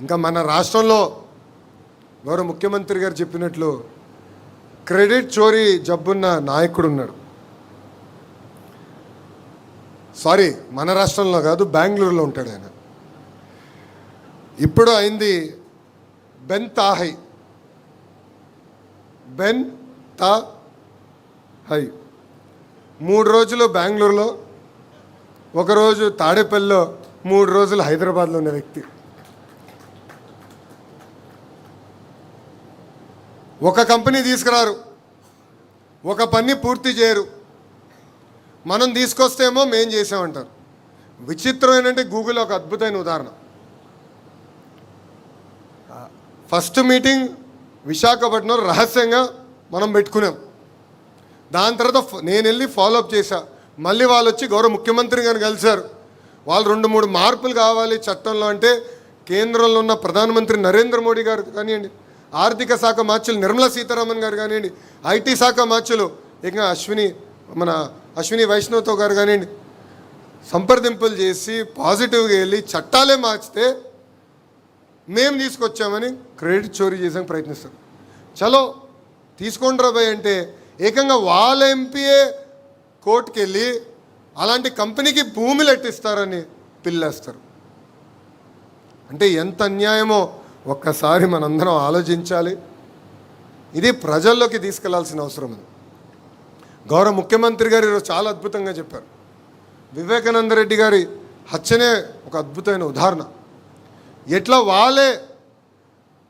ఇంకా మన రాష్ట్రంలో గౌరవ ముఖ్యమంత్రి గారు చెప్పినట్లు క్రెడిట్ చోరీ జబ్బున్న నాయకుడు ఉన్నాడు. సారీ, మన రాష్ట్రంలో కాదు, బెంగళూరులో ఉంటాడు ఆయన. ఇప్పుడు అయింది బెన్ తాహై 3 రోజులు బెంగళూరులో, ఒకరోజు తాడేపల్లిలో, 3 రోజులు హైదరాబాద్లో ఉన్న వ్యక్తి. ఒక కంపెనీ తీసుకురారు, ఒక పని పూర్తి చేయరు. మనం తీసుకొస్తేమో మేం చేసామంటారు. విచిత్రం ఏంటంటే గూగుల్ ఒక అద్భుతమైన ఉదాహరణ. ఫస్ట్ మీటింగ్ విశాఖపట్నంలో రహస్యంగా మనం పెట్టుకున్నాం. దాని తర్వాత నేను వెళ్ళి ఫాలోఅప్ చేశా. మళ్ళీ వాళ్ళు వచ్చి గౌరవ ముఖ్యమంత్రి గారిని కలిశారు. వాళ్ళు 2-3 మార్పులు కావాలి చట్టంలో అంటే కేంద్రంలో ఉన్న ప్రధానమంత్రి నరేంద్ర మోడీ గారు కానివ్వండి, ఆర్థిక శాఖ మార్చులు నిర్మలా సీతారామన్ గారు కానివ్వండి, ఐటీ శాఖ మార్చులు ఇంకా అశ్విని వైష్ణవ్తో గారు కానివ్వండి, సంప్రదింపులు చేసి పాజిటివ్గా వెళ్ళి చట్టాలే మార్చితే మేము తీసుకొచ్చామని క్రెడిట్ చోరీ చేసాక ప్రయత్నిస్తారు. చలో తీసుకోండి రాబాయ్ అంటే ఏకంగా వాళ్ళ ఎంపీఏ కోర్టుకు వెళ్ళి అలాంటి కంపెనీకి భూములు ఎట్టిస్తారని పిల్లేస్తారు. అంటే ఎంత అన్యాయమో ఒక్కసారి మనందరం ఆలోచించాలి. ఇది ప్రజల్లోకి తీసుకెళ్లాల్సిన అవసరం ఉంది. గౌరవ ముఖ్యమంత్రి గారు ఈరోజు చాలా అద్భుతంగా చెప్పారు. వివేకానంద రెడ్డి గారి హత్యనే ఒక అద్భుతమైన ఉదాహరణ. ఎట్లా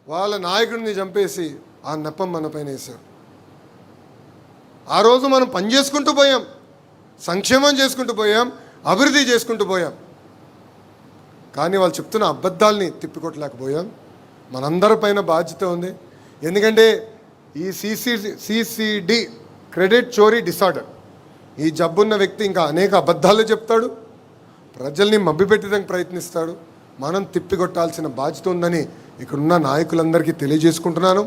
వాళ్ళ నాయకుడిని చంపేసి ఆ నెపం మన పైన వేశారు. ఆ రోజు మనం పని చేసుకుంటూ పోయాం, సంక్షేమం చేసుకుంటూ పోయాం, అభివృద్ధి చేసుకుంటూ పోయాం. కానీ వాళ్ళు చెప్తున్న అబద్ధాలని తిప్పికొట్టలేకపోయాం. మనందరిపైన బాధ్యత ఉంది. ఎందుకంటే ఈ సిసిడి క్రెడిట్ చోరీ డిసార్డర్, ఈ జబ్బున్న వ్యక్తి ఇంకా అనేక అబద్ధాలు చెప్తాడు, ప్రజల్ని మభ్యపెట్టడానికి ప్రయత్నిస్తాడు. మనం తిప్పికొట్టాల్సిన బాధ్యత ఉందని ఇక్కడున్న నాయకులందరికీ తెలియజేసుకుంటున్నాను.